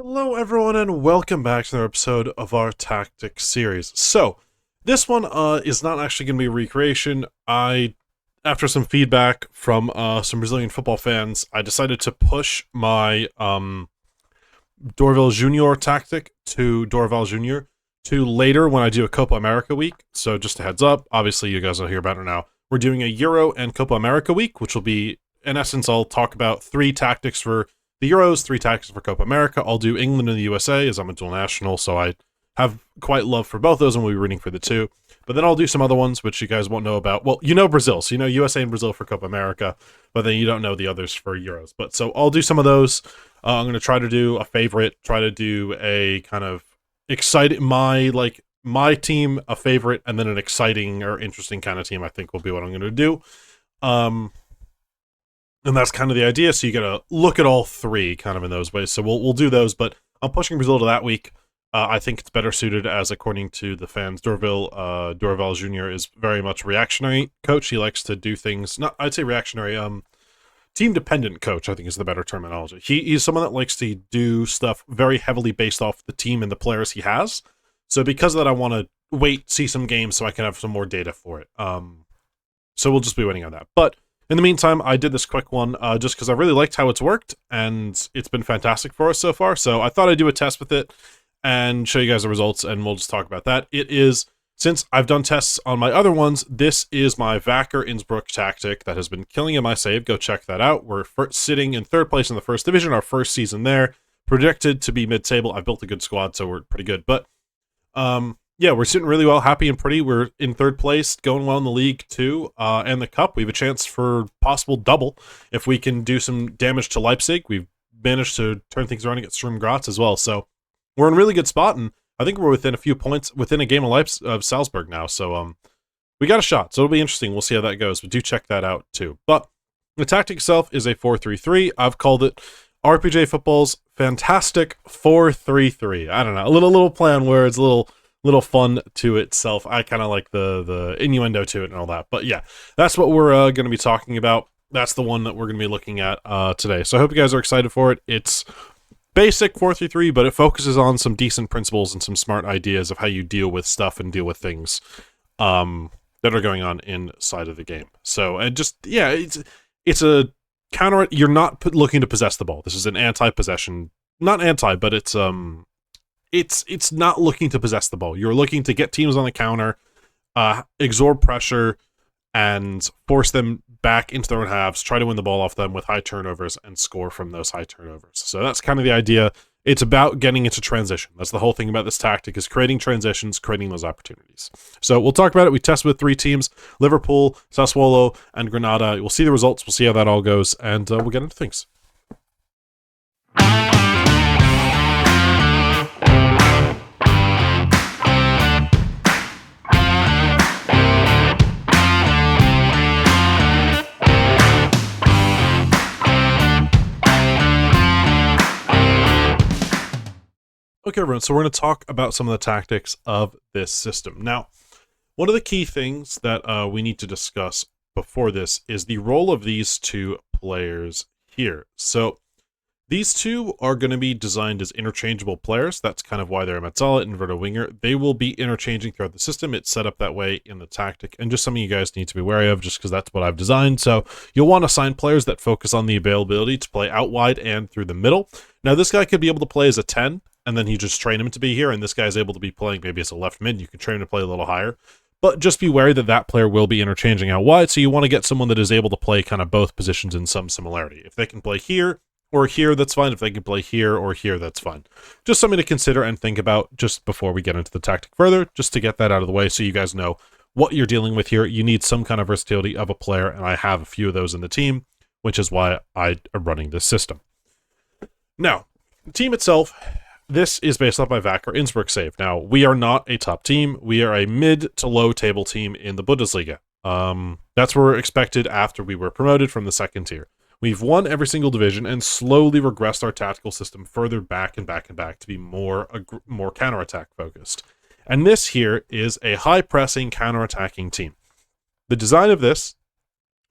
Hello everyone and welcome back to another episode of our Tactics series. So, this one is not actually going to be a recreation. After some feedback from some Brazilian football fans, I decided to push my Dorval Junior tactic to Dorval Junior to later when I do a Copa America week. So just a heads up, obviously you guys will hear about it now. We're doing a Euro and Copa America week, which will be, in essence, I'll talk about 3 tactics for the Euros, 3 tactics for Copa America. I'll do England and the USA as I'm a dual national, so I have quite love for both those and we'll be rooting for the 2. But then I'll do some other ones which you guys won't know about. Well, you know Brazil, so you know USA and Brazil for Copa America, but then you don't know the others for Euros. But so I'll do some of those. I'm going to try to do a favorite, try to do a kind of exciting, my team, a favorite, and then an exciting or interesting kind of team I think will be what I'm going to do. And that's kind of the idea, so you gotta look at all 3 kind of in those ways. So we'll do those, but I'm pushing Brazil to that week. I think it's better suited as, according to the fans, Dorval Jr. is very much reactionary coach. He likes to do things, I'd say reactionary, team-dependent coach, I think is the better terminology. He's someone that likes to do stuff very heavily based off the team and the players he has. So because of that, I want to wait, see some games so I can have some more data for it. So we'll just be waiting on that. But in the meantime, I did this quick one just because I really liked how it's worked, and it's been fantastic for us so far. So I thought I'd do a test with it and show you guys the results, and we'll just talk about that. It is, since I've done tests on my other ones, this is my Wacker Innsbruck tactic that has been killing in my save. Go check that out. We're sitting in 3rd place in the 1st division, our first season there. Predicted to be mid-table. I've built a good squad, so we're pretty good. But yeah, we're sitting really well, happy and pretty. We're in 3rd place, going well in the league too, and the cup. We have a chance for possible double if we can do some damage to Leipzig. We've managed to turn things around against Sturm Graz as well, so we're in a really good spot, and I think we're within a few points, within a game of Salzburg now, so we got a shot, so it'll be interesting. We'll see how that goes, but do check that out too. But the tactic itself is a 4-3-3. I've called it RPJ Football's Fantastic 4-3-3. I don't know, a little play on words, a little fun to itself. I kind of like the innuendo to it and all that. But yeah, that's what we're going to be talking about. That's the one that we're going to be looking at today. So I hope you guys are excited for it. It's basic 4-3-3, but it focuses on some decent principles and some smart ideas of how you deal with stuff and deal with things that are going on inside of the game. So, and just, yeah, it's a counter. You're not looking to possess the ball. This is an anti-possession. Not anti, but it's not looking to possess the ball. You're looking to get teams on the counter, absorb pressure, and force them back into their own halves, try to win the ball off them with high turnovers, and score from those high turnovers. So that's kind of the idea. It's about getting into transition. That's the whole thing about this tactic, is creating transitions, creating those opportunities. So we'll talk about it. We tested with 3 teams, Liverpool, Sassuolo, and Granada. We'll see the results. We'll see how that all goes, and we'll get into things. Okay, everyone, so we're going to talk about some of the tactics of this system. Now, one of the key things that we need to discuss before this is the role of these 2 players here. So, these 2 are going to be designed as interchangeable players. That's kind of why they're a mezzala, inverted winger. They will be interchanging throughout the system. It's set up that way in the tactic, and just something you guys need to be wary of, just because that's what I've designed. So you'll want to assign players that focus on the availability to play out wide and through the middle. Now, this guy could be able to play as a 10, and then you just train him to be here, and this guy's able to be playing maybe as a left mid. You can train him to play a little higher. But just be wary that that player will be interchanging out wide, so you want to get someone that is able to play kind of both positions in some similarity. If they can play here or here, that's fine. If they can play here or here, that's fine. Just something to consider and think about just before we get into the tactic further, just to get that out of the way so you guys know what you're dealing with here. You need some kind of versatility of a player, and I have a few of those in the team, which is why I am running this system. Now, the team itself, this is based off my Wacker Innsbruck save. Now, we are not a top team. We are a mid to low table team in the Bundesliga. That's where we're expected after we were promoted from the 2nd tier. We've won every single division and slowly regressed our tactical system further back and back and back to be more counterattack focused. And this here is a high-pressing, counter-attacking team. The design of this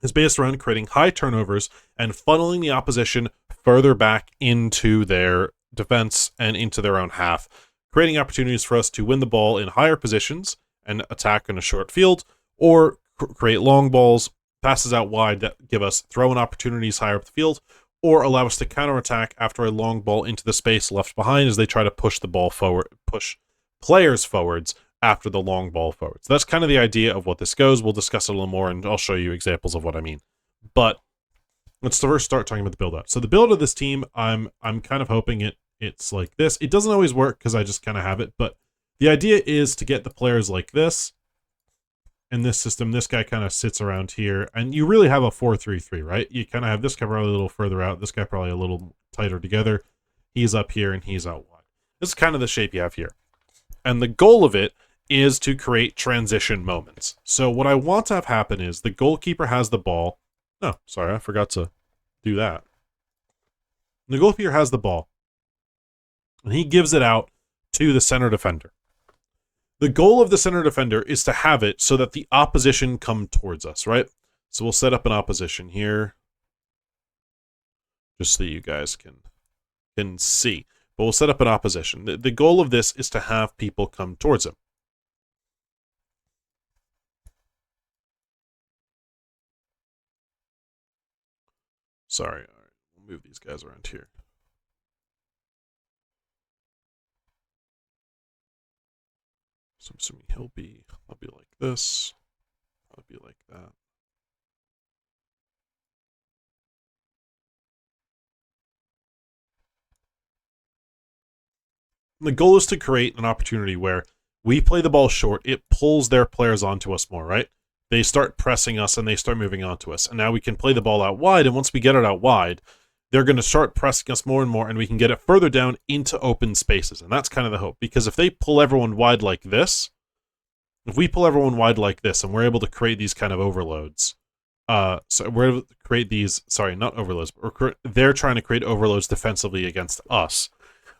is based around creating high turnovers and funneling the opposition further back into their defense and into their own half, creating opportunities for us to win the ball in higher positions and attack in a short field, or create long balls, passes out wide that give us throw-in opportunities higher up the field, or allow us to counterattack after a long ball into the space left behind as they try to push the ball forward, push players forwards after the long ball forwards. That's kind of the idea of what this goes. We'll discuss it a little more, and I'll show you examples of what I mean. But let's first start talking about the build-up. So the build of this team, I'm kind of hoping it's like this. It doesn't always work because I just kind of have it, but the idea is to get the players like this. In this system, this guy kind of sits around here, and you really have a 4-3-3, right? You kind of have this guy probably a little further out, this guy probably a little tighter together. He's up here, and he's out wide. This is kind of the shape you have here. And the goal of it is to create transition moments. So what I want to have happen is the goalkeeper has the ball. Oh, sorry, I forgot to do that. The goalkeeper has the ball, and he gives it out to the center defender. The goal of the center defender is to have it so that the opposition come towards us, right? So we'll set up an opposition here, just so you guys can see. But we'll set up an opposition. The goal of this is to have people come towards him. Sorry, all right, we'll move these guys around here. So I'm assuming I'll be like this. I'll be like that. And the goal is to create an opportunity where we play the ball short, it pulls their players onto us more, right? They start pressing us and they start moving onto us. And now we can play the ball out wide, and once we get it out wide, they're going to start pressing us more and more, and we can get it further down into open spaces. And that's kind of the hope, because if they pull everyone wide like this, if we pull everyone wide like this, and we're able to create these kind of overloads, so we're able to create these, sorry, not overloads, but they're trying to create overloads defensively against us,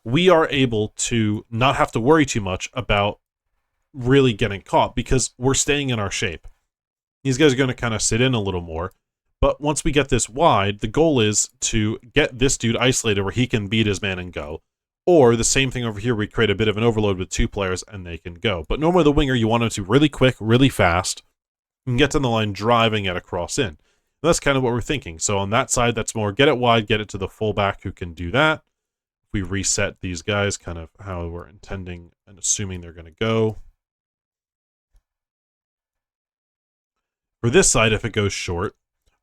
we are able to not have to worry too much about really getting caught, because we're staying in our shape. These guys are going to kind of sit in a little more, but once we get this wide, the goal is to get this dude isolated where he can beat his man and go. Or the same thing over here, we create a bit of an overload with two players and they can go. But normally the winger, you want him to really quick, really fast, and get to the line driving it across in. And that's kind of what we're thinking. So on that side, that's more get it wide, get it to the fullback who can do that. We reset these guys kind of how we're intending and assuming they're going to go. For this side, if it goes short,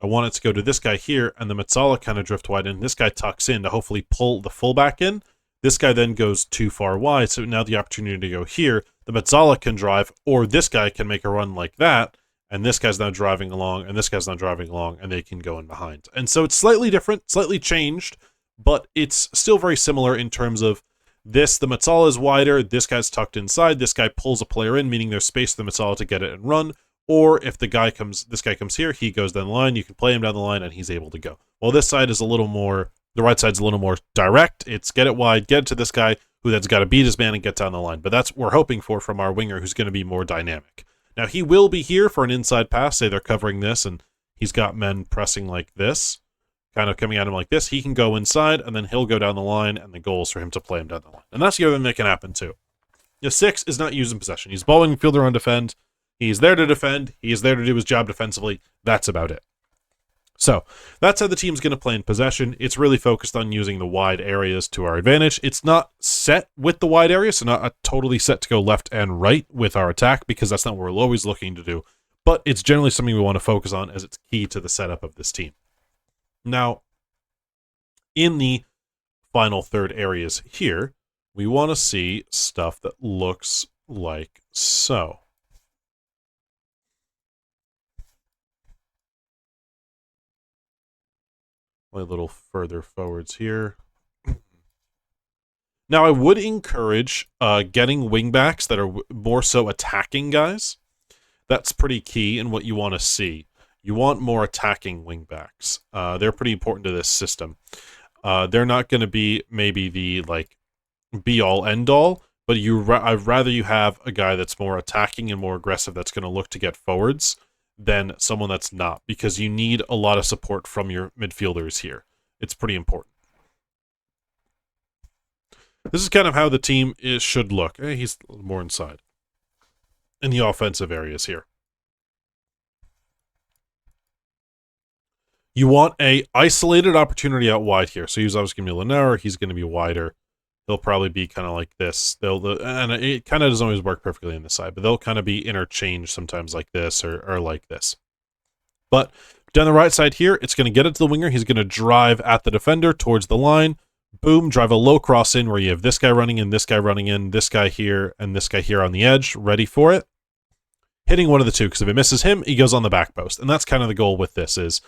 I want it to go to this guy here, and the Metzala kind of drift wide, and this guy tucks in to hopefully pull the fullback in. This guy then goes too far wide, so now the opportunity to go here, the Metzala can drive, or this guy can make a run like that, and this guy's now driving along, and this guy's now driving along, and they can go in behind. And so it's slightly different, slightly changed, but it's still very similar in terms of this, the Metzala is wider, this guy's tucked inside, this guy pulls a player in, meaning there's space for the Metzala to get it and run, or if this guy comes here, he goes down the line, you can play him down the line, and he's able to go. Well, this side is a little more, the right side's a little more direct. It's get it wide, get it to this guy, who then's got to beat his man and get down the line. But that's what we're hoping for from our winger, who's going to be more dynamic. Now, he will be here for an inside pass. Say they're covering this, and he's got men pressing like this, kind of coming at him like this. He can go inside, and then he'll go down the line, and the goal is for him to play him down the line. And that's the other thing that can happen, too. The 6 is not using possession. He's balling fielder on defend. He's there to defend. He is there to do his job defensively. That's about it. So that's how the team's going to play in possession. It's really focused on using the wide areas to our advantage. It's not set with the wide area, so not totally set to go left and right with our attack, because that's not what we're always looking to do. But it's generally something we want to focus on, as it's key to the setup of this team. Now, in the final third areas here, we want to see stuff that looks like so. A little further forwards here. Now, I would encourage getting wingbacks that are more so attacking guys. That's pretty key in what you want to see. You want more attacking wingbacks. They're pretty important to this system. They're not going to be maybe the be-all, end-all, but I'd rather you have a guy that's more attacking and more aggressive that's going to look to get forwards than someone that's not, because you need a lot of support from your midfielders here. It's pretty important. This is kind of how the team should look. He's a little more inside in the offensive areas here. You want a isolated opportunity out wide here. So he's obviously going to be Linaire. He's going to be wider. They'll probably be kind of like this. And it kind of doesn't always work perfectly on this side, but they'll kind of be interchanged sometimes like this or like this. But down the right side here, it's going to get it to the winger. He's going to drive at the defender towards the line. Boom, drive a low cross in where you have this guy running in, this guy running in, this guy here, and this guy here on the edge, ready for it. Hitting one of the two, because if it misses him, he goes on the back post. And that's kind of the goal with this is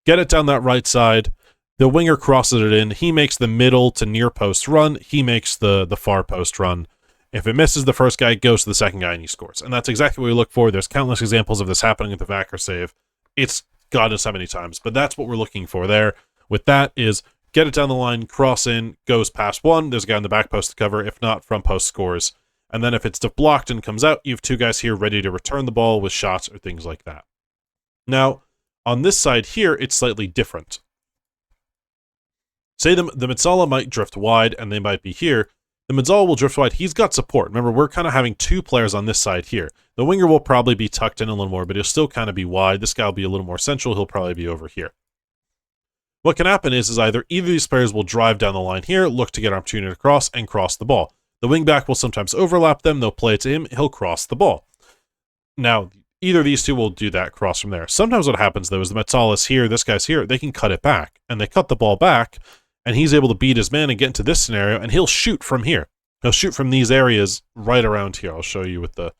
get it down that right side. The winger crosses it in. He makes the middle to near post run. He makes the far post run. If it misses the first guy, it goes to the second guy and he scores. And that's exactly what we look for. There's countless examples of this happening at the Vacker save. It's God knows how many times, but that's what we're looking for there. With that is get it down the line, cross in, goes past one. There's a guy on the back post to cover. If not, front post scores. And then if it's blocked and comes out, you have two guys here ready to return the ball with shots or things like that. Now, on this side here, it's slightly different. Say the Metsala might drift wide, and they might be here. The Metsala will drift wide. He's got support. Remember, we're kind of having two players on this side here. The winger will probably be tucked in a little more, but he'll still kind of be wide. This guy will be a little more central. He'll probably be over here. What can happen is either of these players will drive down the line here, look to get an opportunity to cross, and cross the ball. The wingback will sometimes overlap them. They'll play it to him. He'll cross the ball. Now, either of these two will do that cross from there. Sometimes what happens, though, is the Metsala's here, this guy's here. They can cut it back, and they cut the ball back, and he's able to beat his man and get into this scenario, and he'll shoot from here. He'll shoot from these areas right around here. I'll show you with the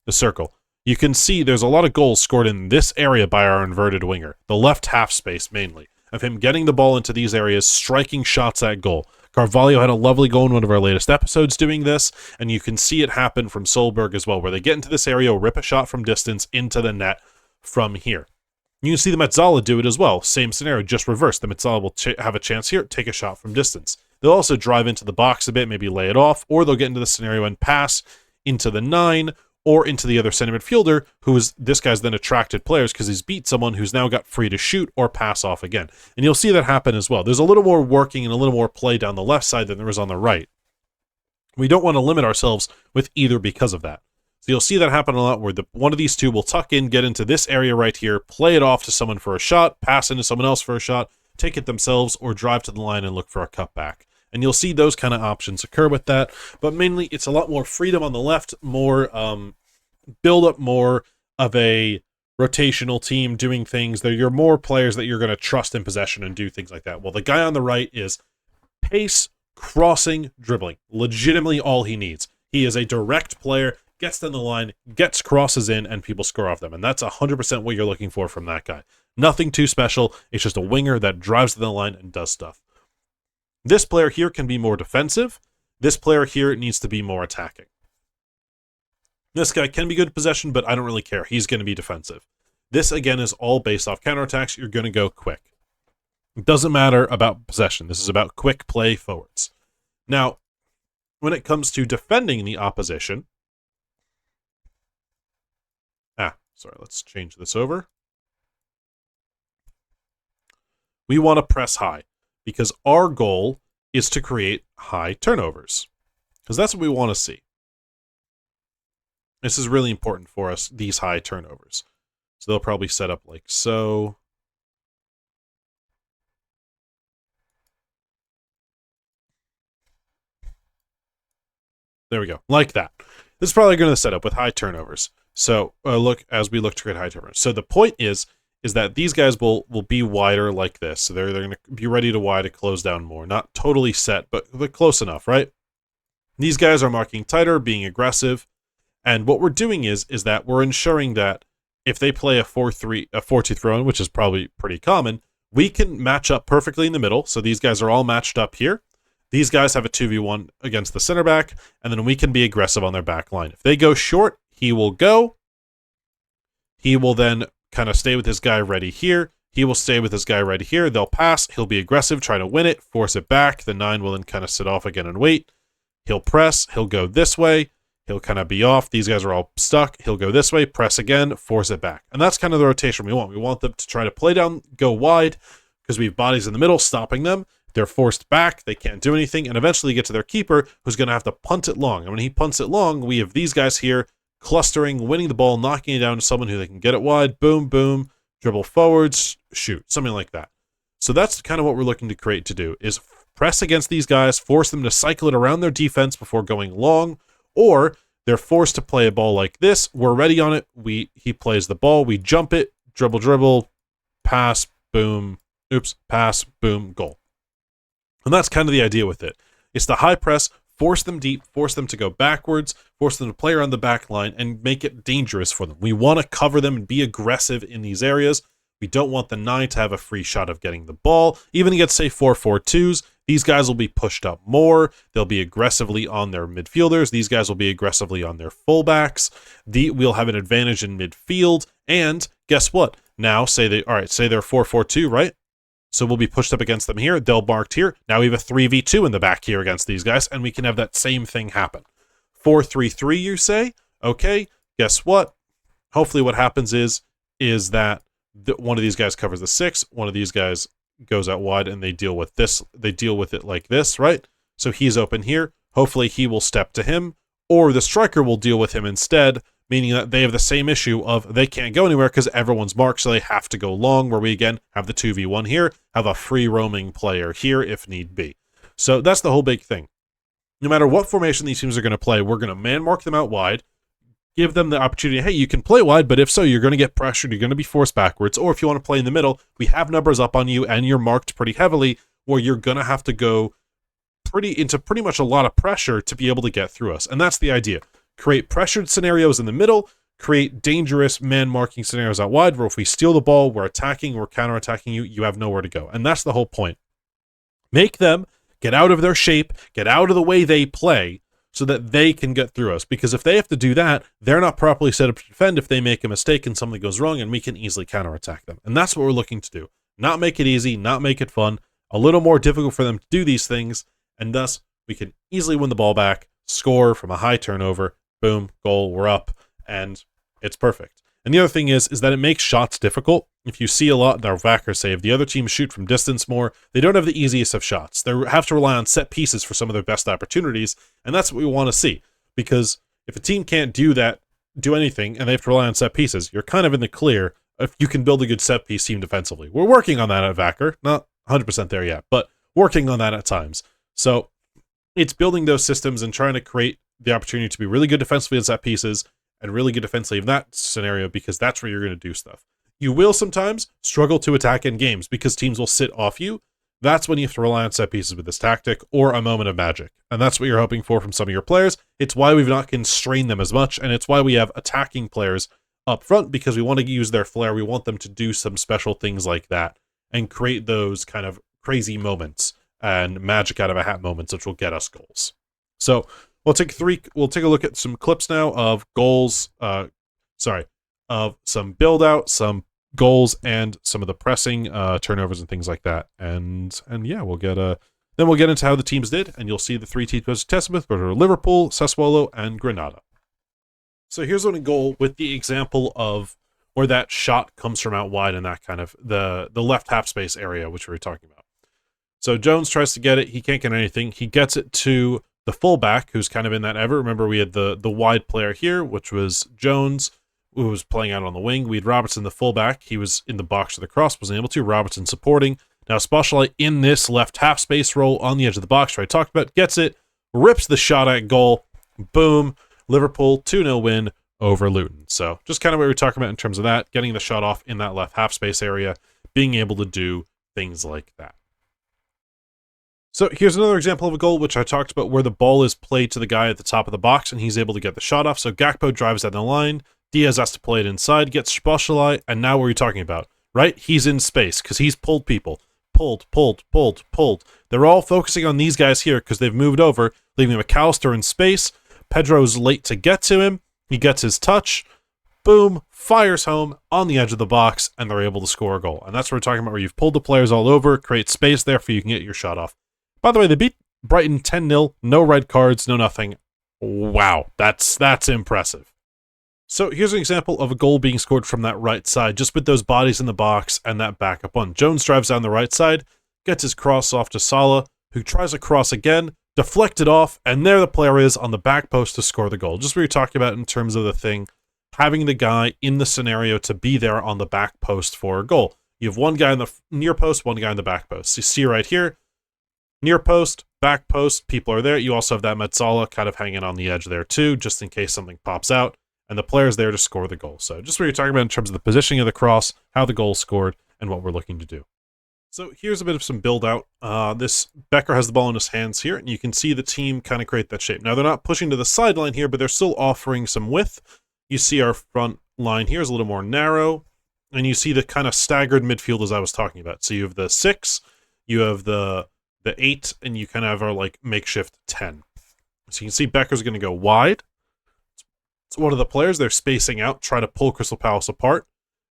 circle. You can see there's a lot of goals scored in this area by our inverted winger, the left half space mainly, of him getting the ball into these areas, striking shots at goal. Carvalho had a lovely goal in one of our latest episodes doing this, and you can see it happen from Solberg as well, where they get into this area, rip a shot from distance into the net from here. You can see the Metsala do it as well. Same scenario, just reversed. The Metsala will have a chance here, take a shot from distance. They'll also drive into the box a bit, maybe lay it off, or they'll get into the scenario and pass into the 9 or into the other center midfielder, this guy's then attracted players because he's beat someone who's now got free to shoot or pass off again. And you'll see that happen as well. There's a little more working and a little more play down the left side than there is on the right. We don't want to limit ourselves with either because of that. So you'll see that happen a lot where one of these two will tuck in, get into this area right here, play it off to someone for a shot, pass into someone else for a shot, take it themselves, or drive to the line and look for a cutback. And you'll see those kind of options occur with that. But mainly, it's a lot more freedom on the left, more build up, more of a rotational team doing things. You're more players that you're going to trust in possession and do things like that. Well, the guy on the right is pace, crossing, dribbling. Legitimately all he needs. He is a direct player, gets down the line, gets crosses in, and people score off them. And that's 100% what you're looking for from that guy. Nothing too special. It's just a winger that drives to the line and does stuff. This player here can be more defensive. This player here needs to be more attacking. This guy can be good at possession, but I don't really care. He's going to be defensive. This, again, is all based off counterattacks. You're going to go quick. It doesn't matter about possession. This is about quick play forwards. Now, when it comes to defending the opposition... sorry, let's change this over. We want to press high, because our goal is to create high turnovers. Because that's what we want to see. This is really important for us, these high turnovers. So they'll probably set up like so. There we go, like that. This is probably going to set up with high turnovers. So as we look to create high turnovers. So the point is that these guys will be wider like this. So they're going to be ready to wide to close down more. Not totally set, but they're close enough, right? These guys are marking tighter, being aggressive. And what we're doing is that we're ensuring that if they play a 4-2 throw-in, which is probably pretty common, we can match up perfectly in the middle. So these guys are all matched up here. These guys have a 2v1 against the center back, and then we can be aggressive on their back line. If they go short, he will go. He will then kind of stay with his guy ready here. He will stay with his guy ready here. They'll pass. He'll be aggressive, try to win it, force it back. The 9 will then kind of sit off again and wait. He'll press. He'll go this way. He'll kind of be off. These guys are all stuck. He'll go this way, press again, force it back. And that's kind of the rotation we want. We want them to try to play down, go wide, because we have bodies in the middle stopping them. They're forced back, they can't do anything, and eventually get to their keeper, who's going to have to punt it long. And when he punts it long, we have these guys here clustering, winning the ball, knocking it down to someone who they can get it wide, boom, boom, dribble forwards, shoot, something like that. So that's kind of what we're looking to create to do, is press against these guys, force them to cycle it around their defense before going long, or they're forced to play a ball like this. We're ready on it. He plays the ball, we jump it, dribble, pass, boom, pass, boom, goal. And that's kind of the idea with it. It's the high press, force them deep, force them to go backwards, force them to play around the back line, and make it dangerous for them. We want to cover them and be aggressive in these areas. We don't want the 9 to have a free shot of getting the ball. Even against, say, 4-4-2s, these guys will be pushed up more. They'll be aggressively on their midfielders. These guys will be aggressively on their fullbacks. We'll have an advantage in midfield. And guess what? Now, say they're 4-4-2, right? So we'll be pushed up against them here. They'll marked here. Now we have a 3v2 in the back here against these guys, and we can have that same thing happen. 4-3-3, you say? Okay, guess what? Hopefully what happens is that one of these guys covers the 6, one of these guys goes out wide, and they deal with this. They deal with it like this, right? So he's open here. Hopefully he will step to him, or the striker will deal with him instead, meaning that they have the same issue of they can't go anywhere because everyone's marked, so they have to go long, where we again have the 2v1 here, have a free roaming player here if need be. So that's the whole big thing. No matter what formation these teams are going to play, we're going to man mark them out wide, give them the opportunity, hey, you can play wide, but if so, you're going to get pressured, you're going to be forced backwards, or if you want to play in the middle, we have numbers up on you and you're marked pretty heavily, where you're going to have to go into pretty much a lot of pressure to be able to get through us. And that's the idea. Create pressured scenarios in the middle, create dangerous man-marking scenarios out wide, where if we steal the ball, we're attacking, we're counter-attacking you, you have nowhere to go. And that's the whole point. Make them get out of their shape, get out of the way they play, so that they can get through us. Because if they have to do that, they're not properly set up to defend if they make a mistake and something goes wrong, and we can easily counter-attack them. And that's what we're looking to do. Not make it easy, not make it fun, a little more difficult for them to do these things, and thus we can easily win the ball back, score from a high turnover, boom, goal, we're up, and it's perfect. And the other thing is that it makes shots difficult. If you see a lot in our Vacker save, the other teams shoot from distance more. They don't have the easiest of shots. They have to rely on set pieces for some of their best opportunities, and that's what we want to see. Because if a team can't do anything, and they have to rely on set pieces, you're kind of in the clear if you can build a good set piece team defensively. We're working on that at Vacker. Not 100% there yet, but working on that at times. So it's building those systems and trying to create the opportunity to be really good defensively in set pieces and really good defensively in that scenario, because that's where you're going to do stuff. You will sometimes struggle to attack in games because teams will sit off you. That's when you have to rely on set pieces with this tactic or a moment of magic. And that's what you're hoping for from some of your players. It's why we've not constrained them as much, and it's why we have attacking players up front, because we want to use their flair. We want them to do some special things like that and create those kind of crazy moments and magic out of a hat moments, which will get us goals. So we'll take a look at some clips now of goals, of some build out, some goals, and some of the pressing, turnovers and things like that. And yeah, then we'll get into how the teams did, and you'll see the 3 teams tested with, which are Liverpool, Sassuolo, and Granada. So here's one goal with the example of where that shot comes from out wide and that kind of the left half space area, which we were talking about. So Jones tries to get it. He can't get anything. He gets it to the fullback, who's kind of in that ever. Remember, we had the wide player here, which was Jones, who was playing out on the wing. We had Robertson, the fullback. He was in the box to the cross, wasn't able to. Robertson supporting. Now Spotlight in this left half space role on the edge of the box, where I talked about, gets it, rips the shot at goal. Boom. Liverpool 2-0 win over Luton. So just kind of what we were talking about in terms of that, getting the shot off in that left half space area, being able to do things like that. So here's another example of a goal, which I talked about, where the ball is played to the guy at the top of the box, and he's able to get the shot off. So Gakpo drives down the line, Diaz has to play it inside, gets Spotlight, and now what are you talking about, right? He's in space, because he's pulled people. Pulled. They're all focusing on these guys here, because they've moved over, leaving McAllister in space. Pedro's late to get to him. He gets his touch. Boom, fires home on the edge of the box, and they're able to score a goal. And that's what we're talking about, where you've pulled the players all over, create space there for you can get your shot off. By the way, they beat Brighton 10-0, no red cards, no nothing. Wow, that's impressive. So here's an example of a goal being scored from that right side, just with those bodies in the box and that backup one. Jones drives down the right side, gets his cross off to Salah, who tries a cross again, deflected off, and there the player is on the back post to score the goal. Just what you're talking about in terms of the thing, having the guy in the scenario to be there on the back post for a goal. You have one guy in the near post, one guy in the back post. So you see right here, near post, back post, people are there. You also have that Metsola kind of hanging on the edge there too, just in case something pops out. And the player's there to score the goal. So just what you're talking about in terms of the positioning of the cross, how the goal's scored, and what we're looking to do. So here's a bit of some build out. This Becker has the ball in his hands here, and you can see the team kind of create that shape. Now they're not pushing to the sideline here, but they're still offering some width. You see our front line here is a little more narrow, and you see the kind of staggered midfield as I was talking about. So you have the 6, you have the 8, and you kind of have our like makeshift 10. So you can see Becker's going to go wide. It's one of the players. They're spacing out, try to pull Crystal Palace apart.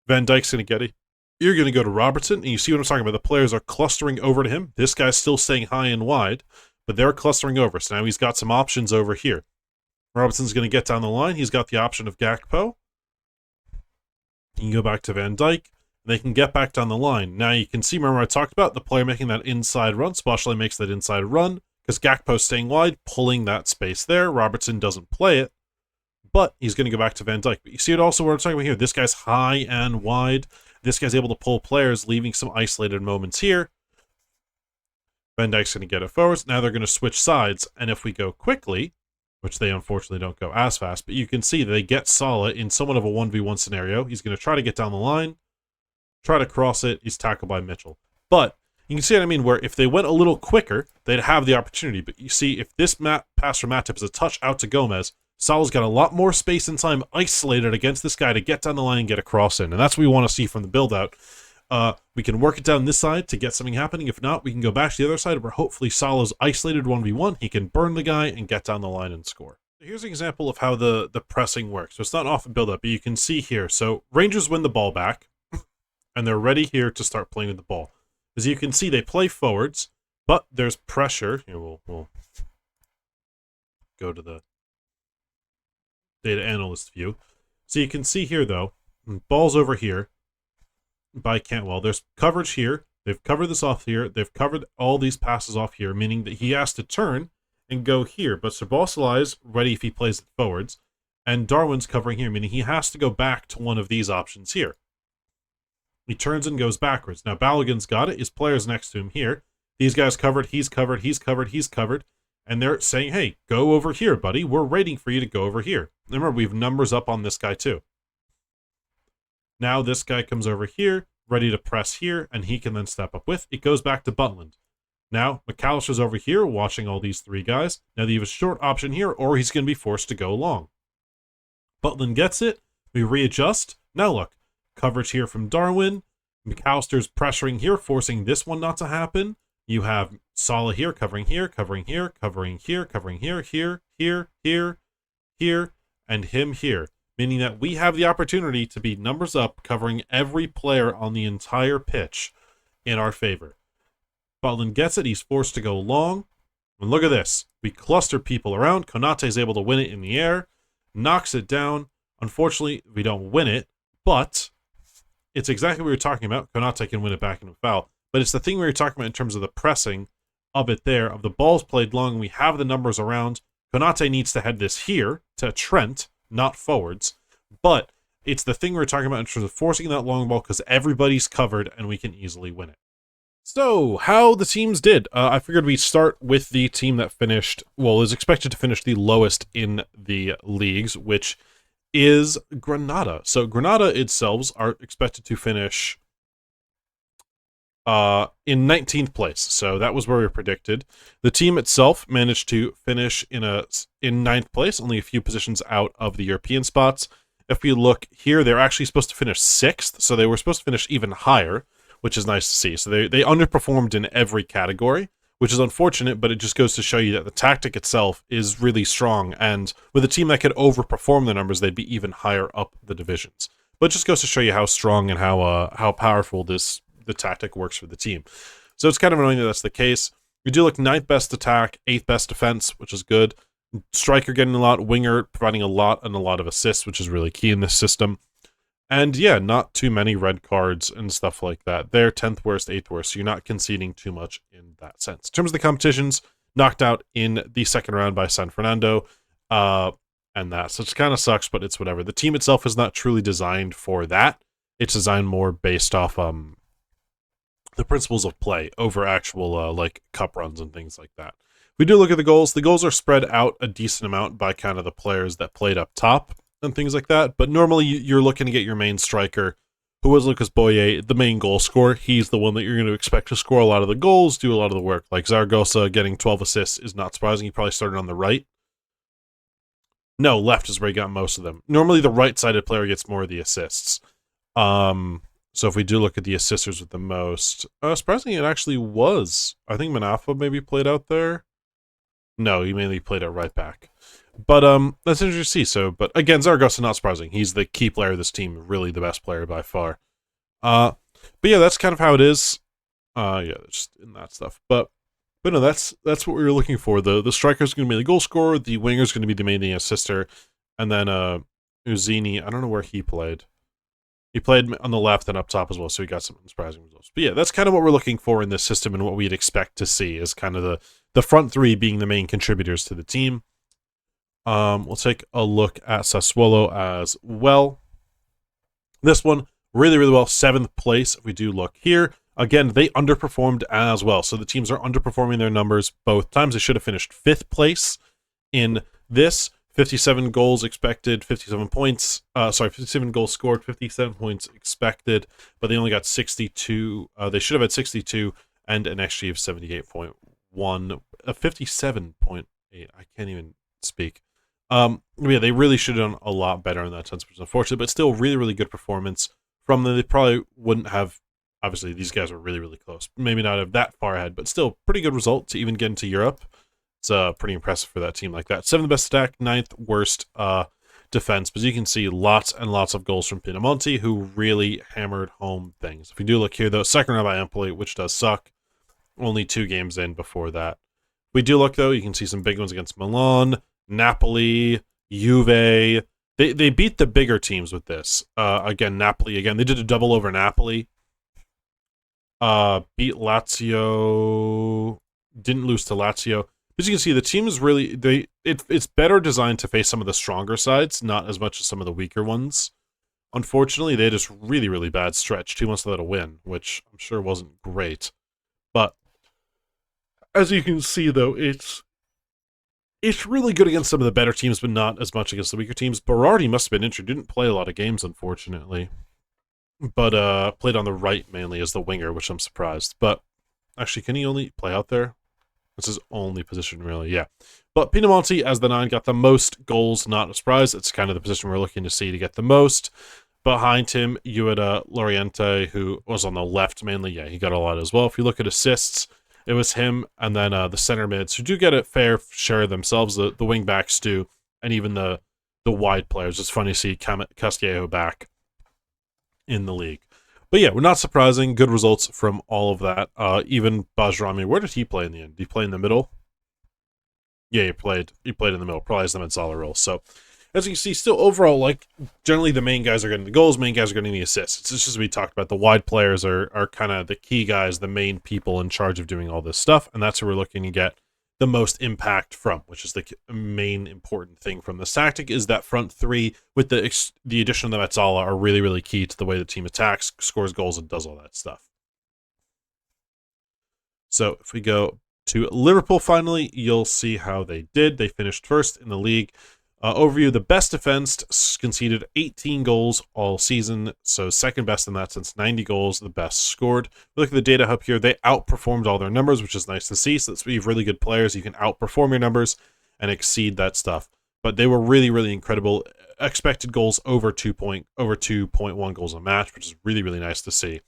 Van Dijk's going to get it. You're going to go to Robertson, and you see what I'm talking about. The players are clustering over to him. This guy's still staying high and wide, but they're clustering over. So now he's got some options over here. Robertson's going to get down the line. He's got the option of Gakpo. You can go back to Van Dijk, and they can get back down the line. Now you can see, remember I talked about the player making that inside run. Szoboszlai makes that inside run, because Gakpo's staying wide, pulling that space there. Robertson doesn't play it, but he's going to go back to Van Dijk. But you see it also what I'm talking about here. This guy's high and wide. This guy's able to pull players, leaving some isolated moments here. Van Dijk's going to get it forwards. Now they're going to switch sides, and if we go quickly, which they unfortunately don't go as fast, but you can see they get Salah in somewhat of a 1v1 scenario. He's going to try to get down the line, try to cross it. He's tackled by Mitchell. But you can see what I mean, where if they went a little quicker, they'd have the opportunity. But you see, if this pass from Matip is a touch out to Gomez, Salah's got a lot more space and time isolated against this guy to get down the line and get a cross in. And that's what we want to see from the build-out. We can work it down this side to get something happening. If not, we can go back to the other side where hopefully Salah's isolated 1v1. He can burn the guy and get down the line and score. Here's an example of how the pressing works. So it's not off a build-up, but you can see here. So Rangers win the ball back, and they're ready here to start playing with the ball. As you can see, they play forwards, but there's pressure. Here, we'll go to the data analyst view. So you can see here, though, ball's over here by Cantwell. There's coverage here. They've covered this off here. They've covered all these passes off here, meaning that he has to turn and go here. But Szoboszlai is ready if he plays it forwards. And Darwin's covering here, meaning he has to go back to one of these options here. He turns and goes backwards. Now Balogun's got it. His player's next to him here. These guys covered. He's covered. He's covered. He's covered. And they're saying, hey, go over here, buddy. We're waiting for you to go over here. Remember, we have numbers up on this guy too. Now this guy comes over here, ready to press here, and he can then step up with. It goes back to Butland. Now McAllister's over here watching all these three guys. Now they have a short option here, or he's going to be forced to go long. Butland gets it. We readjust. Now look, coverage here from Darwin. McAllister's pressuring here, forcing this one not to happen. You have Salah here, covering here, covering here, covering here, covering here, here, here, here, here, and him here. Meaning that we have the opportunity to be numbers up, covering every player on the entire pitch in our favor. Butland gets it. He's forced to go long. And look at this. We cluster people around. Konate is able to win it in the air. Knocks it down. Unfortunately, we don't win it. But it's exactly what we were talking about. Konate can win it back in a foul. But it's the thing we were talking about in terms of the pressing of it there. Of the balls played long. We have the numbers around. Konate needs to head this here to Trent, not forwards. But it's the thing we were talking about in terms of forcing that long ball because everybody's covered and we can easily win it. So, how the teams did. I figured we'd start with the team that finished, well, is expected to finish the lowest in the leagues, which is Granada. So, Granada itself are expected to finish in 19th place. So, that was where we predicted. The team itself managed to finish in 9th place, only a few positions out of the European spots. If we look here, they're actually supposed to finish 6th, so they were supposed to finish even higher, which is nice to see. So they underperformed in every category, which is unfortunate, but it just goes to show you that the tactic itself is really strong, and with a team that could overperform the numbers, they'd be even higher up the divisions. But it just goes to show you how strong and how powerful the tactic works for the team. So it's kind of annoying that that's the case. We do look 9th best attack, 8th best defense, which is good. Striker getting a lot, winger providing a lot and a lot of assists, which is really key in this system. And yeah, not too many red cards and stuff like that. They're 10th worst, 8th worst, so you're not conceding too much in that sense. In terms of the competitions, knocked out in the second round by San Fernando, and that. So it kind of sucks, but it's whatever. The team itself is not truly designed for that. It's designed more based off the principles of play over actual like cup runs and things like that. We do look at the goals are spread out a decent amount by kind of the players that played up top and things like that, but normally you're looking to get your main striker, who was Lucas Boyer, the main goal scorer. He's the one that you're going to expect to score a lot of the goals, do a lot of the work. Like Zaragoza getting 12 assists is not surprising. He probably started on the right. No, left is where he got most of them. Normally the right-sided player gets more of the assists. So if we do look at the assisters with the most, surprisingly it actually was. I think Manafa maybe played out there. No, he mainly played at right back. But that's interesting to see. So, but again, Zaragoza, not surprising. He's the key player of this team, really the best player by far. But yeah, that's kind of how it is. Yeah, just in that stuff. But no, that's what we were looking for. The striker's going to be the goal scorer, the winger's going to be the main assister, and then Uzzini, I don't know where he played. He played on the left and up top as well, so he got some surprising results. But yeah, that's kind of what we're looking for in this system and what we'd expect to see is kind of the front three being the main contributors to the team. We'll take a look at Sassuolo as well. This one, really, really well. 7th place, if we do look here. Again, they underperformed as well. So the teams are underperforming their numbers both times. They should have finished 5th place in this. 57 goals expected, 57 points. 57 goals scored, 57 points expected, but they only got 62. They should have had 62 and an XG of 78.1, 57.8. I can't even speak. Yeah, they really should have done a lot better in that sense, which is unfortunate, but still really, really good performance from them. They probably wouldn't have. Obviously, these guys were really, really close. Maybe not have that far ahead, but still pretty good result to even get into Europe. It's pretty impressive for that team like that. 7th best attack, 9th worst defense. But as you can see, lots and lots of goals from Pinamonti, who really hammered home things. If we do look here, though, second round by Empoli, which does suck. Only 2 games in before that. If we do look, though, you can see some big ones against Milan, Napoli, Juve. They beat the bigger teams with this. Again, Napoli, again, they did a double over Napoli. Beat Lazio. Didn't lose to Lazio. As you can see, the team is really it's better designed to face some of the stronger sides, not as much as some of the weaker ones. Unfortunately, they had just really, really bad stretch. 2 months without a win, which I'm sure wasn't great. But as you can see, though, it's really good against some of the better teams, but not as much against the weaker teams. Berardi must have been injured. Didn't play a lot of games, unfortunately. But played on the right mainly as the winger, which I'm surprised. But actually, can he only play out there? That's his only position, really, yeah. But Pinamonti, as the 9, got the most goals, not a surprise. It's kind of the position we're looking to see to get the most. Behind him, you had Loriente, who was on the left mainly. Yeah, he got a lot as well. If you look at assists, it was him, and then the center mids, who do get a fair share themselves. The wing backs do, and even the wide players. It's funny to see Castillejo back in the league. But yeah, we're not surprising. Good results from all of that. Even Bajrami, where did he play in the end? Did he play in the middle? Yeah, he played in the middle, probably as the Mezzala role. So, as you can see, still overall, like, generally the main guys are getting the goals, main guys are getting the assists. It's just as we talked about, the wide players are kind of the key guys, the main people in charge of doing all this stuff, and that's who we're looking to get the most impact from, which is the main important thing from this tactic, is that front 3 with the addition of the Mezzala are really, really key to the way the team attacks, scores goals, and does all that stuff. So if we go to Liverpool finally, you'll see how they did. They finished first in the league. Overview, the best defense conceded 18 goals all season, so second best in that since 90 goals, the best scored. Look at the data hub here. They outperformed all their numbers, which is nice to see. So that's where you have really good players. You can outperform your numbers and exceed that stuff. But they were really, really incredible. Expected goals over 2.1 goals a match, which is really, really nice to see.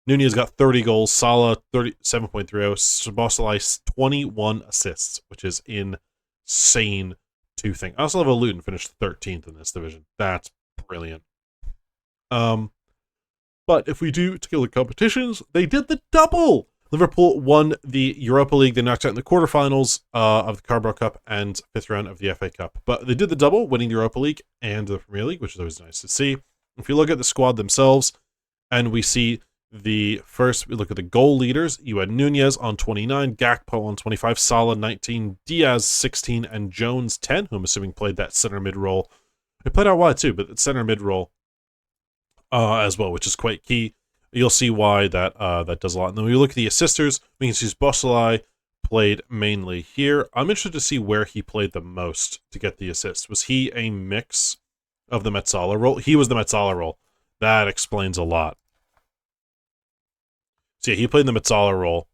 Nunez got 30 goals, Salah 37.30, Szoboszlai 21 assists, which is insane to think. I also love Luton finished 13th in this division. That's brilliant. But if we do take a look at competitions, they did the double. Liverpool won the Europa League. They knocked out in the quarterfinals of the Carabao Cup and 5th round of the FA Cup. But they did the double, winning the Europa League and the Premier League, which is always nice to see. If you look at the squad themselves, and we see we look at the goal leaders. You had Nunez on 29, Gakpo on 25, Salah 19, Diaz 16, and Jones 10, who I'm assuming played that center mid role. He played out wide too, but the center mid role as well, which is quite key. You'll see why that does a lot. And then when we look at the assisters, we can see Szoboszlai played mainly here. I'm interested to see where he played the most to get the assist. Was he a mix of the Metzala role? He was the Metzala role. That explains a lot. So yeah, he played in the Metzala role.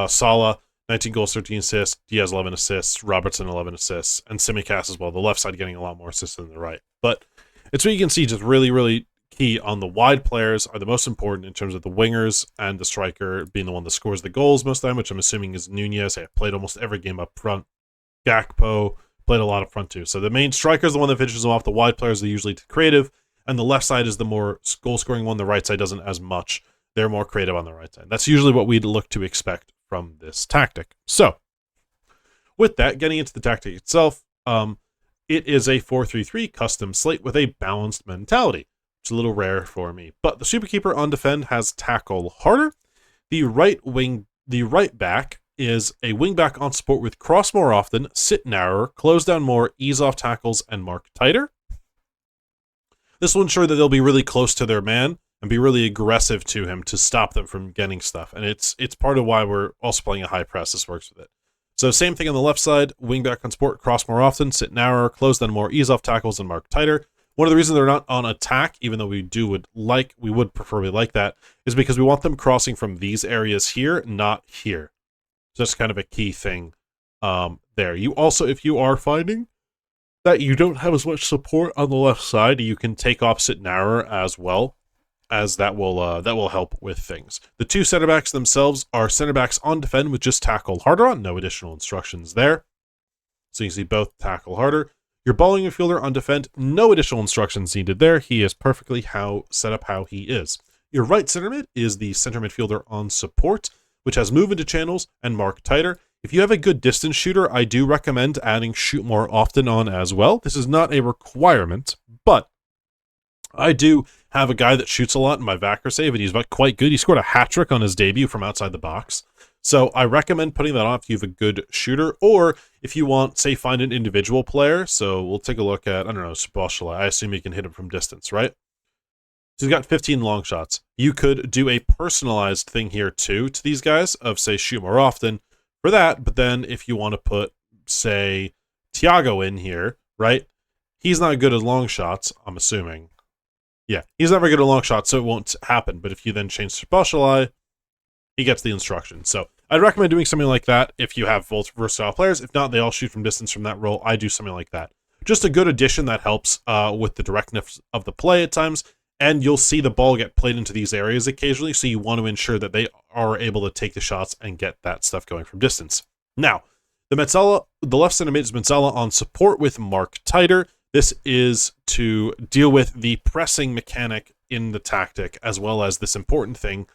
Salah, 19 goals, 13 assists. Diaz, 11 assists. Robertson, 11 assists. And Tsimikas as well. The left side getting a lot more assists than the right. But it's what you can see, just really, really key on the wide players are the most important in terms of the wingers and the striker being the one that scores the goals most of the time, which I'm assuming is Nunez. He played almost every game up front. Gakpo played a lot up front too. So the main striker is the one that finishes them off. The wide players are usually creative. And the left side is the more goal-scoring one. The right side doesn't as much. They're more creative on the right side. That's usually what we'd look to expect from this tactic. So, with that, getting into the tactic itself, it is a 4-3-3 custom slate with a balanced mentality. It's a little rare for me. But the Superkeeper on defend has tackle harder. The right back is a wing back on support with cross more often, sit narrower, close down more, ease off tackles, and mark tighter. This will ensure that they'll be really close to their man and be really aggressive to him to stop them from getting stuff. And it's part of why we're also playing a high press. This works with it. So same thing on the left side, wing back on support, cross more often, sit narrower, close down more, ease off tackles, and mark tighter. One of the reasons they're not on attack, even though we would preferably like that, is because we want them crossing from these areas here, not here. So that's kind of a key thing there. You also, if you are finding that you don't have as much support on the left side, you can take opposite narrower as well, as that will help with things. The two center backs themselves are center backs on defend with just tackle harder on, no additional instructions there. So you can see both tackle harder. Your balling midfielder on defend, no additional instructions needed there. He is perfectly set up how he is. Your right center mid is the center midfielder on support, which has move into channels and mark tighter. If you have a good distance shooter, I do recommend adding shoot more often on as well. This is not a requirement, but I do have a guy that shoots a lot in my Vacker save, and he's quite good. He scored a hat-trick on his debut from outside the box. So I recommend putting that on if you have a good shooter, or if you want, say, find an individual player. So we'll take a look at, I don't know, Szoboszlai. I assume you can hit him from distance, right? So he's got 15 long shots. You could do a personalized thing here, too, to these guys of, say, shoot more often for that. But then if you want to put, say, Thiago in here, right? He's not good at long shots, I'm assuming. Yeah, he's never good at long shots, so it won't happen. But if you then change Szoboszlai, he gets the instruction. So I'd recommend doing something like that if you have both versatile players. If not, they all shoot from distance from that role. I do something like that. Just a good addition that helps with the directness of the play at times. And you'll see the ball get played into these areas occasionally, so you want to ensure that they are able to take the shots and get that stuff going from distance. Now, the left center mid is Metzala on support with mark tighter. This is to deal with the pressing mechanic in the tactic, as well as this important thing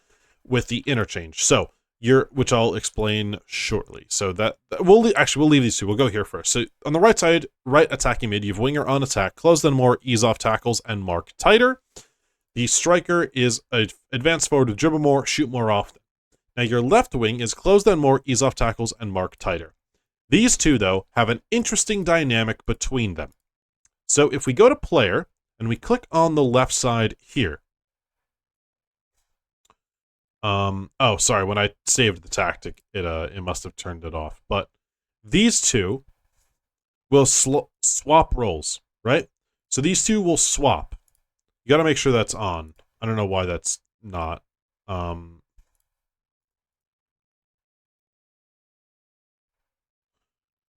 with the interchange. So which I'll explain shortly. So we'll leave these two. We'll go here first. So on the right side, right attacking mid, you've winger on attack, close then more, ease off tackles, and mark tighter. The striker is advanced forward with dribble more, shoot more often. Now your left wing is close down more, ease off tackles, and mark tighter. These two, though, have an interesting dynamic between them. So if we go to player and we click on the left side here. Oh, sorry, when I saved the tactic, it must have turned it off. But these two will swap roles, right? So these two will swap. You got to make sure that's on. I don't know why that's not.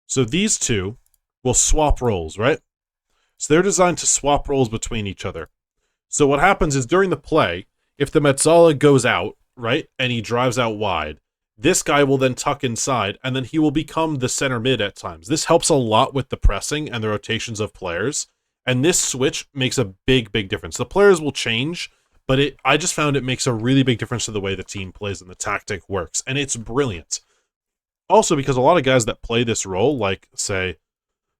So these two will swap roles, right? So they're designed to swap roles between each other. So what happens is during the play, if the Metzala goes out, right, and he drives out wide, this guy will then tuck inside, and then he will become the center mid at times. This helps a lot with the pressing and the rotations of players. And this switch makes a big, big difference. The players will change, but I just found it makes a really big difference to the way the team plays and the tactic works. And it's brilliant. Also, because a lot of guys that play this role, like, say,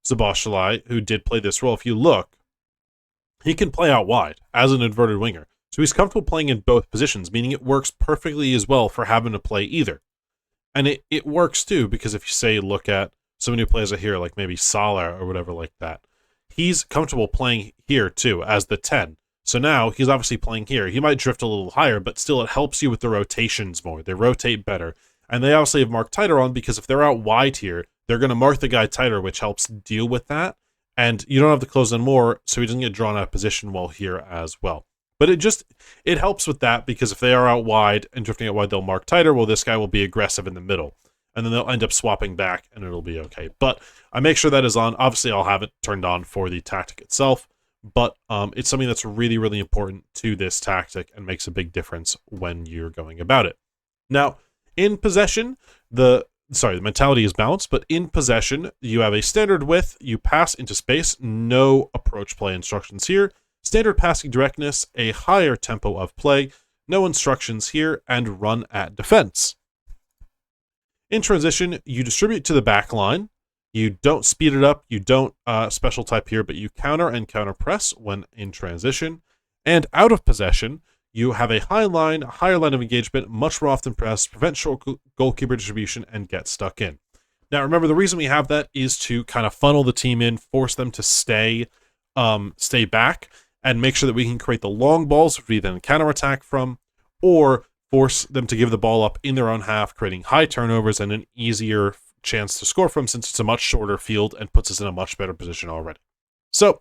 Szoboszlai, who did play this role, if you look, he can play out wide as an inverted winger. So he's comfortable playing in both positions, meaning it works perfectly as well for having to play either. And it works too, because if you say look at somebody who plays it here, like maybe Salah or whatever like that, he's comfortable playing here too as the 10. So now he's obviously playing here. He might drift a little higher, but still it helps you with the rotations more. They rotate better. And they obviously have marked tighter on, because if they're out wide here, they're going to mark the guy tighter, which helps deal with that. And you don't have to close in more, so he doesn't get drawn out of position while here as well. But it helps with that, because if they are out wide and drifting out wide, they'll mark tighter. Well, this guy will be aggressive in the middle. And then they'll end up swapping back, and it'll be okay. But I make sure that is on. Obviously, I'll have it turned on for the tactic itself. But it's something that's really, really important to this tactic and makes a big difference when you're going about it. Now, in possession, the mentality is balanced, but in possession, you have a standard width, you pass into space, no approach play instructions here, standard passing directness, a higher tempo of play, no instructions here, and run at defense. In transition, you distribute to the back line, you don't speed it up, you don't special type here, but you counter and counter press when in transition, and out of possession, you have a higher line of engagement, much more often press, prevent short goalkeeper distribution, and get stuck in. Now, remember, the reason we have that is to kind of funnel the team in, force them to stay back, and make sure that we can create the long balls, which we then counterattack from, or force them to give the ball up in their own half, creating high turnovers and an easier chance to score from, since it's a much shorter field and puts us in a much better position already. So,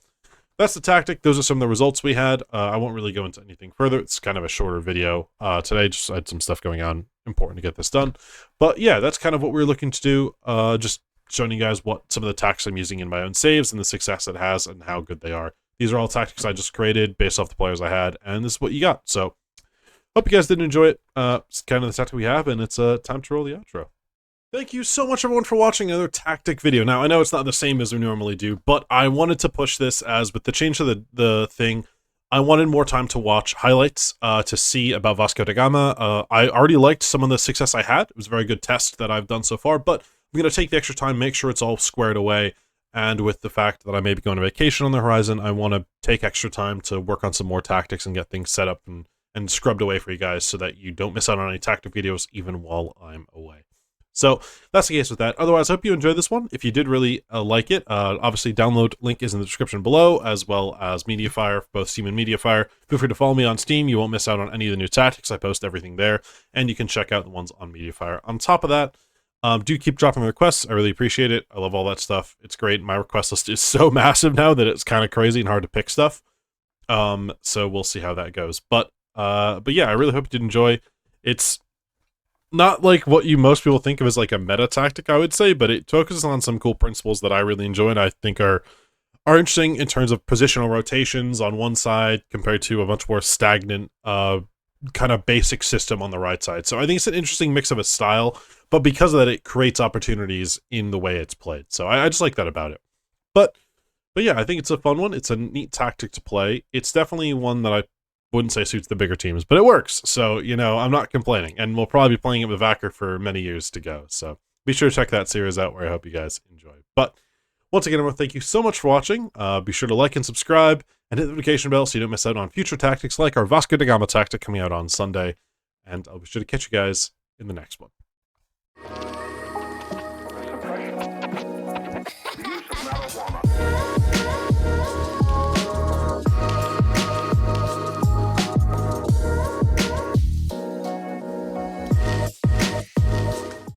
that's the tactic. Those are some of the results we had. I won't really go into anything further. It's kind of a shorter video today. Just had some stuff going on. Important to get this done. But yeah, that's kind of what we're looking to do. Just showing you guys what some of the tactics I'm using in my own saves and the success it has and how good they are. These are all tactics I just created based off the players I had, and this is what you got. So, hope you guys did enjoy it. It's kind of the tactic we have, and it's time to roll the outro. Thank you so much, everyone, for watching another tactic video. Now, I know it's not the same as we normally do, but I wanted to push this as with the change to the thing, I wanted more time to watch highlights to see about Vasco da Gama. I already liked some of the success I had. It was a very good test that I've done so far, but I'm going to take the extra time, make sure it's all squared away, and with the fact that I may be going on vacation on the horizon, I want to take extra time to work on some more tactics and get things set up and scrubbed away for you guys so that you don't miss out on any tactic videos even while I'm away. So that's the case with that. Otherwise, I hope you enjoyed this one. If you did really like it, obviously download link is in the description below, as well as Mediafire, both Steam and Mediafire. Feel free to follow me on Steam. You won't miss out on any of the new tactics. I post everything there, and you can check out the ones on Mediafire. On top of that, do keep dropping requests. I really appreciate it. I love all that stuff. It's great. My request list is so massive now that it's kind of crazy and hard to pick stuff. So we'll see how that goes. But yeah, I really hope you did enjoy. It's not like what most people think of as like a meta tactic, I would say, but it focuses on some cool principles that I really enjoy and I think are interesting in terms of positional rotations on one side compared to a much more stagnant kind of basic system on the right side. So I think it's an interesting mix of a style, but because of that, it creates opportunities in the way it's played. So I just like that about it. But yeah, I think it's a fun one. It's a neat tactic to play. It's definitely one that I wouldn't say suits the bigger teams, but it works. So, you know, I'm not complaining. And we'll probably be playing it with Vacker for many years to go. So be sure to check that series out, where I hope you guys enjoy. But once again, everyone, thank you so much for watching. Be sure to like and subscribe and hit the notification bell so you don't miss out on future tactics like our Vasco da Gama tactic coming out on Sunday. And I'll be sure to catch you guys in the next one.